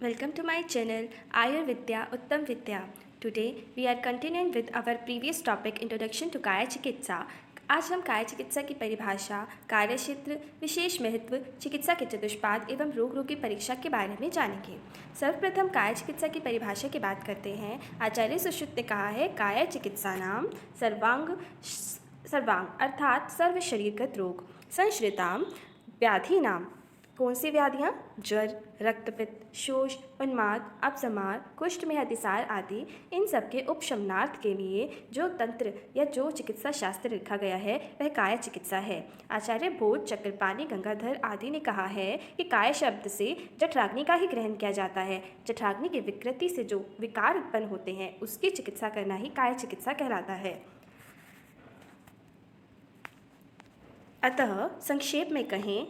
Welcome to my channel Ayurvidya Uttam Vidya. Today we are continuing with our previous topic Introduction to काया चिकित्सा. आज हम काया चिकित्सा की परिभाषा, कार्यक्षेत्र, विशेष महत्व, चिकित्सा के चतुष्पाद एवं रोग रोगी परीक्षा के बारे में जानेंगे. सर्वप्रथम काया चिकित्सा की परिभाषा की बात करते हैं. आचार्य सुश्रुत ने कहा है काया चिकित्सा नाम सर्वांग अर्थात सर्व शरीरगत रोग, संश्रिताम व्याधि नाम. कौन सी व्याधियाँ? ज्वर, रक्तपित्त, शोष, उन्माद, अपसमार, कुष्ठ में अतिसार आदि. इन सब के उपशमनार्थ के लिए जो तंत्र या जो चिकित्सा शास्त्र लिखा गया है वह काया चिकित्सा है. आचार्य बोध, चक्रपाणी, गंगाधर आदि ने कहा है कि काया शब्द से जठराग्नि का ही ग्रहण किया जाता है. जठराग्नि की विकृति से जो विकार उत्पन्न होते हैं उसकी चिकित्सा करना ही काया चिकित्सा कहलाता है. अतः संक्षेप में कहें,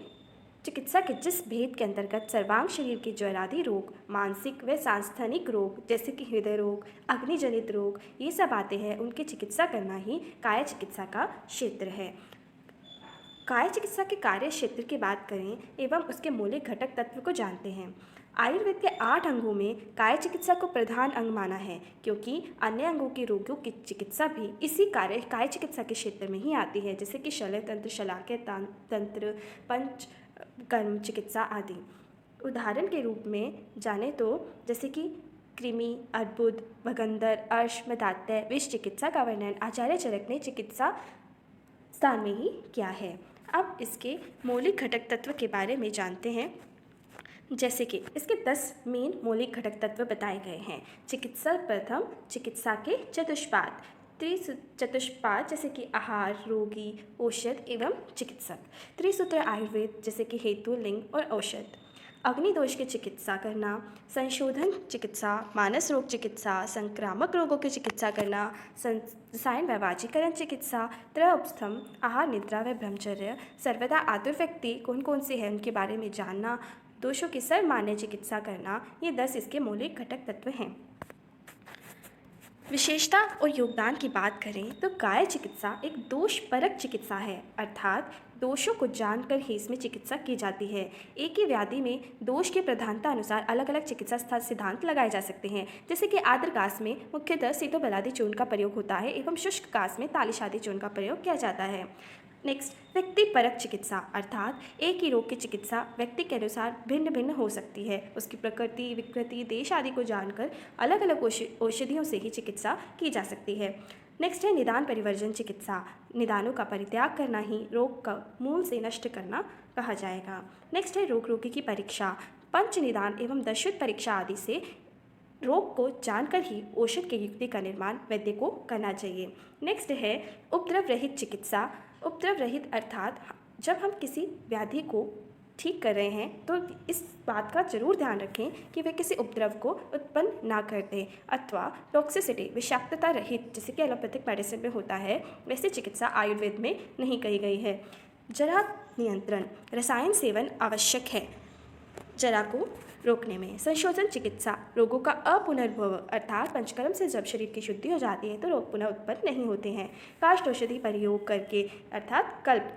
चिकित्सा के जिस भेद के अंतर्गत सर्वांग शरीर के ज्वर आदि रोग, मानसिक व सांस्थानिक रोग जैसे कि हृदय रोग, अग्निजनित रोग ये सब आते हैं, उनकी चिकित्सा करना ही काया चिकित्सा का क्षेत्र है. काया चिकित्सा के कार्य क्षेत्र की बात करें एवं उसके मौलिक घटक तत्व को जानते हैं. आयुर्वेद के 8 अंगों में काया चिकित्सा को प्रधान अंग माना है, क्योंकि अन्य अंगों के रोगों की चिकित्सा भी इसी काया चिकित्सा के क्षेत्र में ही आती है, जैसे कि शल्य तंत्र, शलाक्य तंत्र, पंच कर्म चिकित्सा आदि. उदाहरण के रूप में जाने तो जैसे कि कृमि, अर्बुद, भगंदर, अर्श, मदात्य, विष चिकित्सा का वर्णन आचार्य चरक ने चिकित्सा स्थान में ही किया है. अब इसके मौलिक घटक तत्व के बारे में जानते हैं. जैसे कि इसके 10 मेन मौलिक घटक तत्व बताए गए हैं. चिकित्सा प्रथम, चिकित्सा के चतुष्पाद, चतुष्पाद जैसे कि आहार, रोगी, औषध एवं चिकित्सक. त्रिसूत्र आयुर्वेद जैसे कि हेतु, लिंग और औषध. अग्निदोष की चिकित्सा करना, संशोधन चिकित्सा, मानस रोग चिकित्सा, संक्रामक रोगों की चिकित्सा करना, रसायन व्यवाजीकरण चिकित्सा, त्रयोपस्थम, आहार, निद्रा व ब्रह्मचर्य, सर्वदा आतुर व्यक्ति कौन कौन से हैं उनके बारे में जानना, दोषों की सर्वमान्य चिकित्सा करना, ये 10 इसके मौलिक घटक तत्व हैं. विशेषता और योगदान की बात करें तो काया चिकित्सा एक दोष परक चिकित्सा है, अर्थात दोषों को जानकर ही इसमें चिकित्सा की जाती है. एक ही व्याधि में दोष की प्रधानता अनुसार अलग अलग चिकित्सा सिद्धांत लगाए जा सकते हैं. जैसे कि आर्द्र कास में मुख्यतः सीतोबलादि चूर्ण का प्रयोग होता है एवं शुष्क कास में तालिशादि चूर्ण का प्रयोग किया जाता है. नेक्स्ट, व्यक्ति परक चिकित्सा, अर्थात एक ही रोग की चिकित्सा व्यक्ति के अनुसार भिन्न भिन्न हो सकती है. उसकी प्रकृति, विकृति, देश आदि को जानकर अलग अलग औषधियों से ही चिकित्सा की जा सकती है. नेक्स्ट है निदान परिवर्जन चिकित्सा. निदानों का परित्याग करना ही रोग का मूल से नष्ट करना कहा जाएगा. नेक्स्ट है रोग रोगी की परीक्षा. पंच निदान एवं दशयुत परीक्षा आदि से रोग को जानकर ही औषध के युक्ति का निर्माण वैद्य को करना चाहिए. नेक्स्ट है उपद्रव रहित चिकित्सा. उपद्रव रहित अर्थात जब हम किसी व्याधि को ठीक कर रहे हैं तो इस बात का जरूर ध्यान रखें कि वे किसी उपद्रव को उत्पन्न ना कर दें, अथवा टॉक्सिसिटी, विषाक्तता रहित जैसे कि एलोपैथिक मेडिसिन में होता है वैसे चिकित्सा आयुर्वेद में नहीं कही गई है. जरा नियंत्रण, रसायन सेवन आवश्यक है जरा को रोकने में. संशोधन चिकित्सा, रोगों का अपुनर्भव अर्थात पंचकर्म से जब शरीर की शुद्धि हो जाती है तो रोग पुनः उत्पन्न नहीं होते हैं. काष्ठ औषधि प्रयोग करके अर्थात कल्प.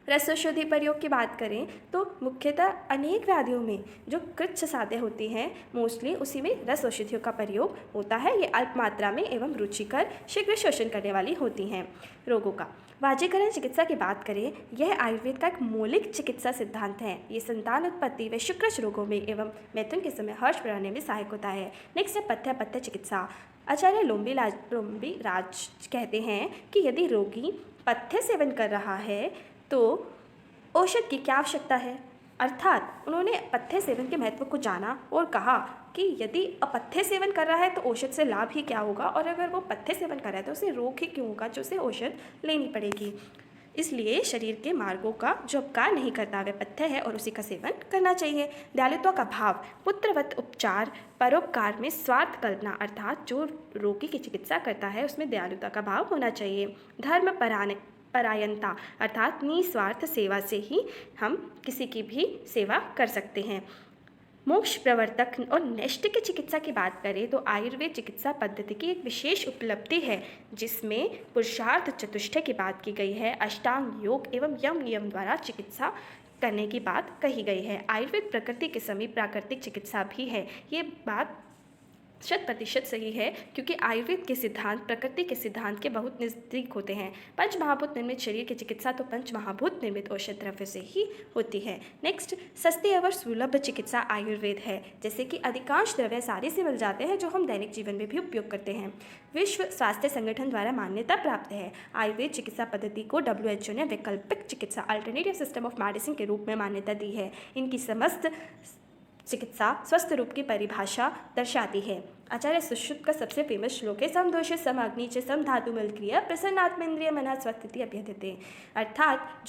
रसौषधि प्रयोग की बात करें तो मुख्यतः अनेक व्याधियों में जो कृच्छ साध्य होती हैं मोस्टली उसी में रस औषधियों का प्रयोग होता है. ये अल्प मात्रा में एवं रुचिकर, शीघ्र शोषण करने वाली होती हैं. रोगों का वाजीकरण चिकित्सा की बात करें, यह आयुर्वेद का एक मौलिक चिकित्सा सिद्धांत है. ये संतान उत्पत्ति व शुक्रश रोगों में एवं मैथुन के समय हर्ष बढ़ाने में सहायक होता है. नेक्स्ट है पथ्य चिकित्सा. आचार्य लोम्बी राज कहते हैं कि यदि रोगी पथ्य सेवन कर रहा है तो औषध की क्या आवश्यकता है, अर्थात उन्होंने पथ्य सेवन के महत्व को जाना और कहा कि यदि अपथ्य सेवन कर रहा है तो औषध से लाभ ही क्या होगा, और अगर वो पथ्य सेवन कर रहा है तो उसे रोग ही क्यों होगा जो उसे औषध लेनी पड़ेगी. इसलिए शरीर के मार्गों का जो उपकार नहीं करता वह पथ्य है और उसी का सेवन करना चाहिए. दयालुत्व का भाव, पुत्रवत उपचार, परोपकार में स्वार्थ कल्पना, अर्थात जो रोगी की चिकित्सा करता है उसमें दयालुता का भाव होना चाहिए. धर्म परायणता अर्थात निस्वार्थ सेवा से ही हम किसी की भी सेवा कर सकते हैं. मोक्ष प्रवर्तक और नैष्टिक की चिकित्सा की बात करें तो आयुर्वेद चिकित्सा पद्धति की एक विशेष उपलब्धि है जिसमें पुरुषार्थ चतुष्टय की बात की गई है. अष्टांग योग एवं यम नियम द्वारा चिकित्सा करने की बात कही गई है। आयुर्वेद प्रकृति के समीप प्राकृतिक चिकित्सा भी है। ये बात 100% सही है, क्योंकि आयुर्वेद के सिद्धांत प्रकृति के सिद्धांत के बहुत नज़दीक होते हैं। पंच महाभूत निर्मित शरीर की चिकित्सा तो पंच महाभूत निर्मित औषध द्रव्य से ही होती है। नेक्स्ट, सस्ती एवं सुलभ चिकित्सा आयुर्वेद है। जैसे कि अधिकांश द्रव्य आसानी से मिल जाते हैं जो हम दैनिक जीवन में भी उपयोग करते हैं। विश्व स्वास्थ्य संगठन द्वारा मान्यता प्राप्त है। आयुर्वेद चिकित्सा पद्धति को WHO ने वैकल्पिक चिकित्सा अल्टरनेटिव सिस्टम ऑफ मेडिसिन के रूप में मान्यता दी है। इनकी समस्त चिकित्सा स्वस्थ रूप की परिभाषा दर्शाती है। आचार्य सुश्रुत का सबसे फेमस श्लोक है, सम दोष सम अग्नि च सम धातु मल क्रिया प्रसन्नात्मेन्द्रिय मना स्वस्थिति अभ्यधते। अर्थात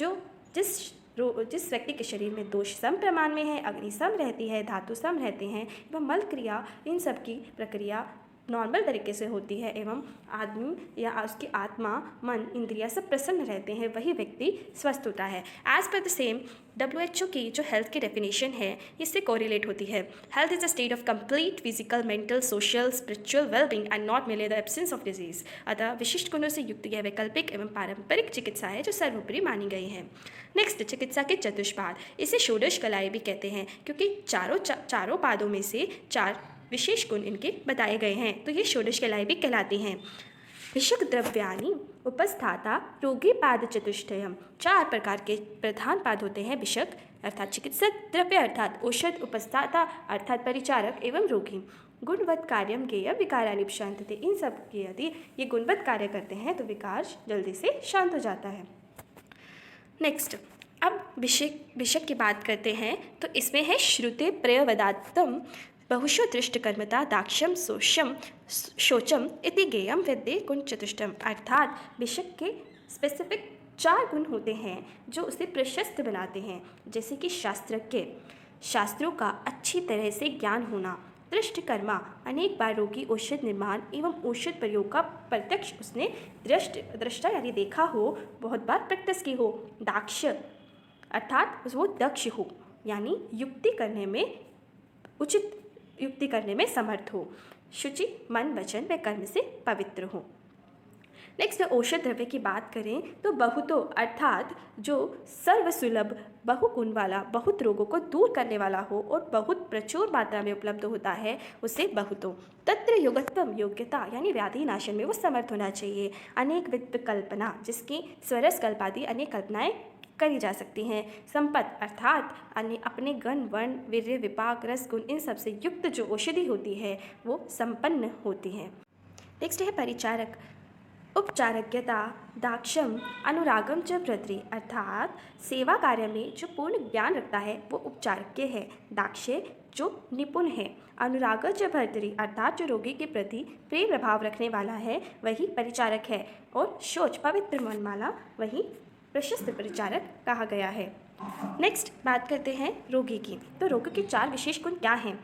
जिस व्यक्ति के शरीर में दोष सम प्रमाण में है, अग्नि सम रहती है, धातु सम रहते हैं एवं मल क्रिया, इन सब की प्रक्रिया नॉर्मल तरीके से होती है एवं आदमी या उसकी आत्मा, मन, इंद्रिया सब प्रसन्न रहते हैं, वही व्यक्ति स्वस्थ होता है। As per the same WHO की जो हेल्थ की डेफिनेशन है इससे कोरिलेट होती है। Health is a state of complete physical, mental, social, spiritual wellbeing and not मेले द एब्सेंस ऑफ डिजीज। अतः विशिष्ट गुणों से युक्त यह वैकल्पिक एवं पारंपरिक चिकित्सा है जो सर्वोपरि मानी गई है। नेक्स्ट, चिकित्सा के चतुष्पाद, इसे षोडश कलाएं भी कहते हैं, क्योंकि चारों पादों में से 4 विशेष गुण इनके बताए गए हैं, तो ये षोडश कलाएं भी कहलाती हैं। भिषक द्रव्यानि उपस्थाता रोगी पाद चतुष्टयम। 4 प्रकार के प्रधान पाद होते हैं। भिषक अर्थात चिकित्सक, द्रव्य अर्थात औषध, उपस्थाता अर्थात परिचारक एवं रोगी। गुणवत् कार्यम गेय विकारानि शांतते। इन सब के यदि ये गुणवत् कार्य करते हैं तो विकार जल्दी से शांत हो जाता है। नेक्स्ट, अब भिषक की बात करते हैं तो इसमें है श्रुते प्रयवदात्तम बहुशो दृष्टकर्मता दाक्ष्यम शोचम इति गेयम विद्ये गुण चतुष्टम। अर्थात भिषक के स्पेसिफिक 4 गुण होते हैं जो उसे प्रशस्त बनाते हैं, जैसे कि शास्त्रज्ञ, शास्त्रों का अच्छी तरह से ज्ञान होना, दृष्टकर्मा, अनेक बार रोगी औषध निर्माण एवं औषध प्रयोग का प्रत्यक्ष उसने दृष्टा यानी देखा हो, बहुत बार प्रैक्टिस की हो, दाक्ष अर्थात वो दक्ष हो यानी उचित युक्ति करने में समर्थ हो, शुचि, मन, वचन व कर्म से पवित्र हो। नेक्स्ट, औषध द्रव्य की बात करें तो बहुतो अर्थात जो सर्वसुलभ, बहुगुण वाला, बहुत रोगों को दूर करने वाला हो और बहुत प्रचुर मात्रा में उपलब्ध होता है, उसे बहुतो। तत्र योगत्वम, योग्यता यानी व्याधि नाशन में वो समर्थ होना चाहिए। अनेक विकल्पना, जिसकी स्वरस कल्प आदि अनेक कल्पनाएं करी जा सकती हैं। संपत् अर्थात अपने गण, वर्ण, वीर्य, विपाक, रस, गुण इन सब से युक्त जो औषधि होती है वो संपन्न होती है। नेक्स्ट है परिचारक, उपचारज्ञता, दाक्षम, अनुरागम च भर्तृ। अर्थात सेवा कार्य में जो पूर्ण ज्ञान रखता है वो उपचारज्ञ है। दाक्ष्य जो निपुण है। अनुराग च भर्तृ अर्थात जो रोगी के प्रति प्रेम प्रभाव रखने वाला है वही परिचारक है। और शोच पवित्र मन वाला वही प्रशस्त परिचारक कहा गया है। नेक्स्ट बात करते हैं रोगी की। तो रोगी के 4 विशेष गुण क्या हैं?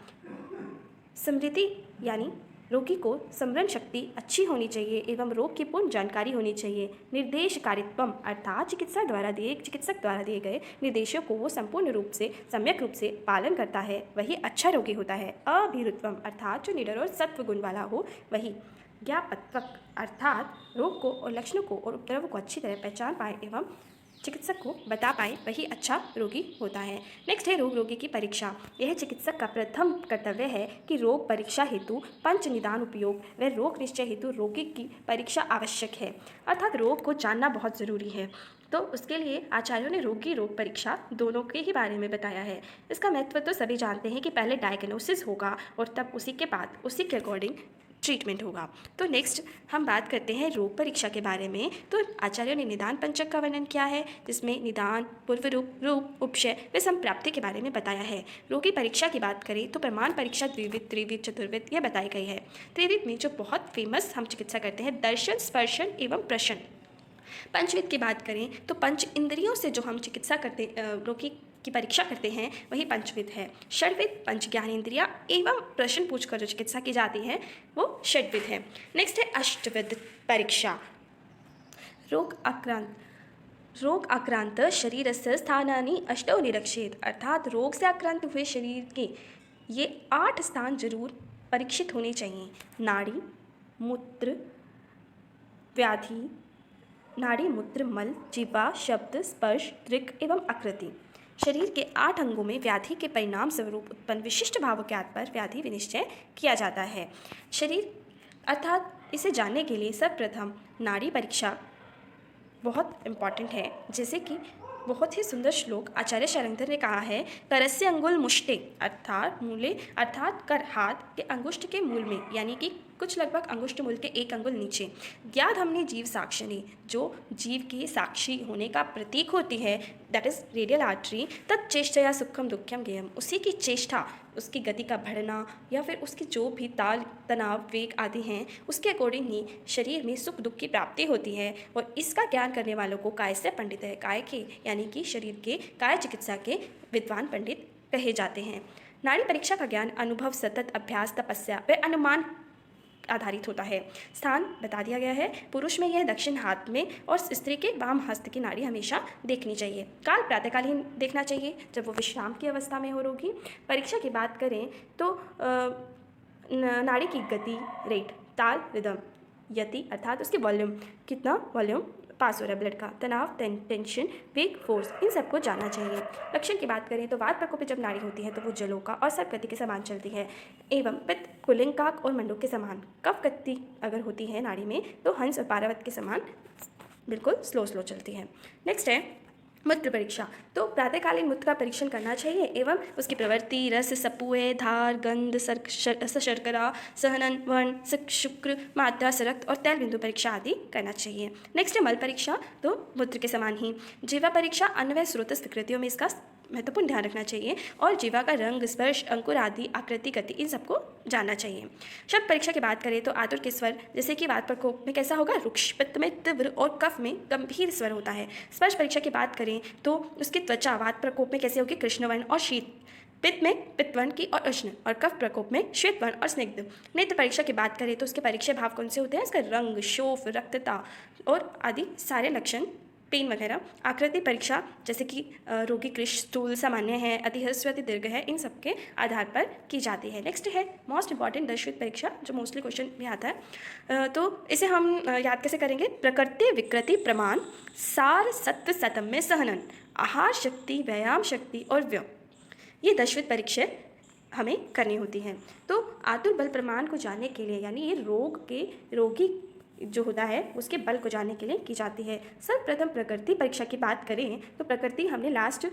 स्मृति यानी रोगी को स्मरण शक्ति अच्छी होनी चाहिए एवं रोग की पूर्ण जानकारी होनी चाहिए। निर्देशकारित्वम अर्थात चिकित्सक द्वारा दिए गए निर्देशों को वो संपूर्ण रूप से सम्यक रूप से पालन करता है, वही अच्छा रोगी होता है। अभीरुत्वम अर्थात जो निडर और सत्व गुण वाला हो वही। ज्ञापत्वक अर्थात रोग को और लक्षणों को और उपद्रव को अच्छी तरह पहचान पाए एवं चिकित्सक को बता पाए, वही अच्छा रोगी होता है। नेक्स्ट है रोगी की परीक्षा। यह चिकित्सक का प्रथम कर्तव्य है कि रोग परीक्षा हेतु पंच निदान उपयोग व रोग निश्चय हेतु रोगी की परीक्षा आवश्यक है। अर्थात रोग को जानना बहुत ज़रूरी है, तो उसके लिए आचार्यों ने रोग परीक्षा दोनों के ही बारे में बताया है। इसका महत्व तो सभी जानते हैं कि पहले डायग्नोसिस होगा और तब उसी के बाद उसी के अकॉर्डिंग ट्रीटमेंट होगा। तो नेक्स्ट हम बात करते हैं रोग परीक्षा के बारे में। तो आचार्यों ने निदान पंचक का वर्णन किया है, जिसमें निदान, पूर्व रूप, उपशय व संप्राप्ति के बारे में बताया है। रोगी परीक्षा की बात करें तो प्रमाण परीक्षा द्विविध, त्रिविध, चतुर्विध यह बताई गई है। त्रिविध में जो बहुत फेमस हम चिकित्सा करते हैं दर्शन, स्पर्शन एवं प्रशन। पंचविध की बात करें तो पंच इंद्रियों से जो हम चिकित्सा करते रोगी की परीक्षा करते हैं वही पंचविध है। षड्विध पंच ज्ञानेंद्रिया एवं प्रश्न पूछकर जो चिकित्सा की जाती है वो षड्विध है। नेक्स्ट है अष्टविध परीक्षा। रोग आक्रांत शरीरस्य स्थानानि अष्टौ निरीक्षेत। अर्थात रोग से आक्रांत हुए शरीर के ये 8 स्थान जरूर परीक्षित होने चाहिए। नाड़ी, मूत्र, व्याधि, नाड़ी, मूत्र, मल, जीवा, शब्द, स्पर्श, दृक् एवं आकृति। शरीर के 8 अंगों में व्याधि के परिणाम स्वरूप उत्पन्न विशिष्ट भावों के आधार पर व्याधि विनिश्चय किया जाता है। शरीर अर्थात इसे जानने के लिए सर्वप्रथम नाड़ी परीक्षा बहुत इम्पॉर्टेंट है। जैसे कि बहुत ही सुंदर श्लोक आचार्य शरंकर ने कहा है, करस्य अंगुल मुष्टे अर्थात मूले अर्थात कर हाथ के अंगुष्ठ के मूल में, यानी कि कुछ लगभग अंगुष्ठ मूल के 1 अंगुल नीचे। ज्ञात हमने जीव साक्षिणी, जो जीव के साक्षी होने का प्रतीक होती है, दैट इज रेडियल आर्टरी, तत्चेष्टया सुखम दुखम गेयम, उसी की चेष्टा, उसकी गति का बढ़ना या फिर उसकी जो भी ताल तनाव वेग आदि हैं, उसके अकॉर्डिंग ही शरीर में सुख दुख की प्राप्ति होती है। और इसका ज्ञान करने वालों को काय से पंडित है, काय के यानी कि शरीर के काय चिकित्सा के विद्वान पंडित कहे जाते हैं। नाड़ी परीक्षा का ज्ञान अनुभव, सतत अभ्यास, तपस्या व अनुमान आधारित होता है। स्थान बता दिया गया है, पुरुष में यह दक्षिण हाथ में और स्त्री के वाम हस्त की नाड़ी हमेशा देखनी चाहिए। काल प्रातःकाल ही देखना चाहिए जब वो विश्राम की अवस्था में हो रोगी। परीक्षा की बात करें तो नाड़ी की गति, रेट, ताल, रिदम, यति अर्थात उसकी वॉल्यूम, कितना वॉल्यूम पास हो रहा है ब्लड का, तनाव, टेंशन, वेग, फोर्स, इन सबको जानना चाहिए। लक्षण की बात करें तो वात प्रकोप जब नाड़ी होती है तो वो जलोका और सर्पगति के समान चलती है, एवं पित्त, कुलिंकाक और मंडूक के समान। कफ गति अगर होती है नाड़ी में तो हंस और पारावत के समान बिल्कुल स्लो चलती है। नेक्स्ट है मूत्र परीक्षा। तो प्रातःकालीन मूत्र का परीक्षण करना चाहिए एवं उसकी प्रवृत्ति, रस, सपुए, धार, गंध, शर्करा, सहनन, वर्ण, शुक्र, मात्रा, सरक्त और तैल बिंदु परीक्षा आदि करना चाहिए। नेक्स्ट है मल परीक्षा। तो मूत्र के समान ही जीवा परीक्षा, अन्न व स्रोत विकृतियों में इसका महत्वपूर्ण ध्यान रखना चाहिए और जीवा का रंग, स्पर्श, अंकुर आदि, आकृति, गति, इन सबको जानना चाहिए। शब्द परीक्षा की बात करें तो आतुर के स्वर, जैसे कि वात प्रकोप में कैसा होगा, रुक्ष, पित्त में तीव्र और कफ में गंभीर स्वर होता है। स्पर्श परीक्षा की बात करें तो उसकी त्वचा वात प्रकोप में कैसे होगी, कृष्णवर्ण और शीत, पित्त में पित्तवर्ण की और उष्ण, और कफ प्रकोप में श्वेतवर्ण और स्निग्ध। नेत्र परीक्षा की बात करें तो उसके परीक्षा भाव कौन से होते हैं, इसका रंग, शोफ, रक्तता और आदि सारे लक्षण, पेन वगैरह। आकृति परीक्षा जैसे कि रोगी कृश, स्थूल, सामान्य है, अति ह्रस्व, अति दीर्घ है, इन सब के आधार पर की जाती है। नेक्स्ट है मोस्ट इंपॉर्टेंट दर्शित परीक्षा, जो मोस्टली क्वेश्चन में आता है। तो इसे हम याद कैसे करेंगे, प्रकृति विकृति प्रमाण, सार, सत्व, सतम में सहनन, आहार शक्ति, व्यायाम शक्ति और व्यय, ये दर्शित परीक्षा हमें करनी होती हैं। तो आतुर बल प्रमाण को जानने के लिए, यानी ये रोगी जो होता है उसके बल को जानने के लिए की जाती है। सर्वप्रथम प्रकृति परीक्षा की बात करें तो प्रकृति हमने लास्ट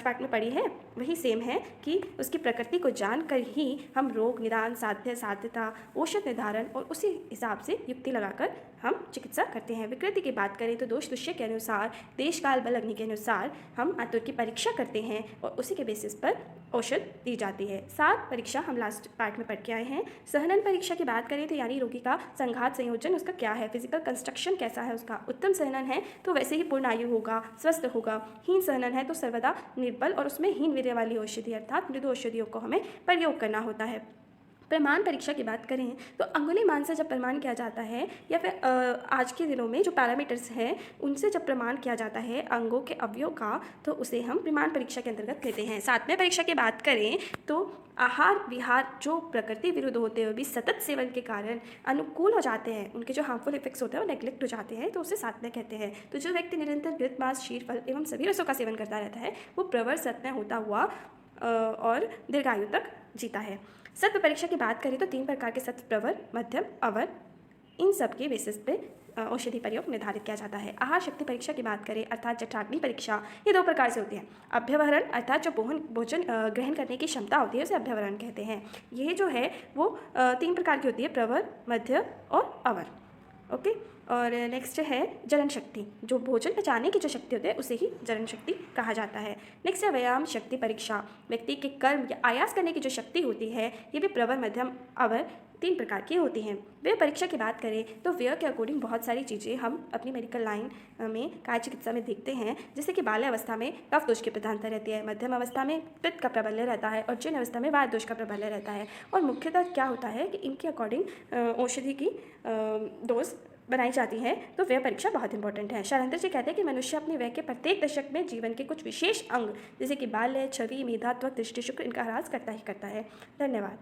पार्ट में पढ़ी है, वही सेम है कि उसकी प्रकृति को जानकर ही हम रोग निदान, साध्यता, औषध निर्धारण और उसी हिसाब से युक्ति लगाकर हम चिकित्सा करते हैं। विकृति की बात करें तो दोष दुष्य के अनुसार, देश काल बल अग्नि के अनुसार हम आतुर की परीक्षा करते हैं और उसी के बेसिस पर औषध दी जाती है। 7 परीक्षा हम लास्ट पार्ट में पढ़ के आए हैं। सहनन परीक्षा की बात करें तो यानी रोगी का संघात संयोजन उसका क्या है, फिजिकल कंस्ट्रक्शन कैसा है उसका। उत्तम सहनन है तो वैसे ही पूर्ण आयु होगा, स्वस्थ होगा। हीन सहनन है तो सर्वदा निर्बल और उसमें हीन वीर्य वाली औषधि अर्थात मृदु औषधियों को हमें प्रयोग करना होता है। प्रमाण परीक्षा की बात करें तो अंगुली मान से जब प्रमाण किया जाता है या फिर आज के दिनों में जो पैरामीटर्स हैं उनसे जब प्रमाण किया जाता है अंगों के अवयव का, तो उसे हम प्रमाण परीक्षा के अंतर्गत लेते हैं। 7वें परीक्षा की बात करें तो आहार विहार जो प्रकृति विरुद्ध होते हुए भी सतत सेवन के कारण अनुकूल हो जाते हैं, उनके जो हार्मफुल इफेक्ट्स होते हैं वो नेग्लेक्ट हो जाते हैं, तो उसे 7वें कहते हैं। तो जो व्यक्ति निरंतर घृत, मांस, क्षीर, फल एवं सभी रसों का सेवन करता रहता है वो प्रवर सत्व होता हुआ और दीर्घायु तक जीता है। सत्व परीक्षा की बात करें तो 3 प्रकार के सत्व, प्रवर, मध्यम, अवर, इन सब के बेसिस पे औषधि प्रयोग निर्धारित किया जाता है। आहार शक्ति परीक्षा की बात करें अर्थात जठराग्नि परीक्षा, ये 2 प्रकार से होती है। अभ्यवरण अर्थात जो भोजन ग्रहण करने की क्षमता होती है उसे अभ्यवरण कहते हैं। ये जो है वो 3 प्रकार की होती है, प्रवर, मध्य और अवर। ओके, और नेक्स्ट है जलन शक्ति, जो भोजन पचाने की जो शक्ति होती है उसे ही जलन शक्ति कहा जाता है। नेक्स्ट है व्यायाम शक्ति परीक्षा, व्यक्ति के कर्म या आयास करने की जो शक्ति होती है ये भी प्रवर, मध्यम, अवर 3 प्रकार की होती हैं। व्यय परीक्षा की बात करें तो व्यय के अकॉर्डिंग बहुत सारी चीज़ें हम अपनी मेडिकल लाइन में काय चिकित्सा में देखते हैं, जैसे कि बाल्य अवस्था में कफ दोष की प्रधानता रहती है, मध्यम अवस्था में पित्त का प्राबल्य रहता है और जीर्ण अवस्था में वात दोष का प्राबल्य रहता है। और मुख्यतः क्या होता है कि इनके अकॉर्डिंग औषधि की डोज बनाई जाती है। तो व्यय परीक्षा बहुत इंपॉर्टेंट है। शरंतर जी कहते हैं कि मनुष्य अपने व्यय के प्रत्येक दशक में जीवन के कुछ विशेष अंग जैसे कि बाल्य, छवि, मेधा, त्वक, दृष्टि, शुक्र, इनका ह्रास करता ही करता है। धन्यवाद।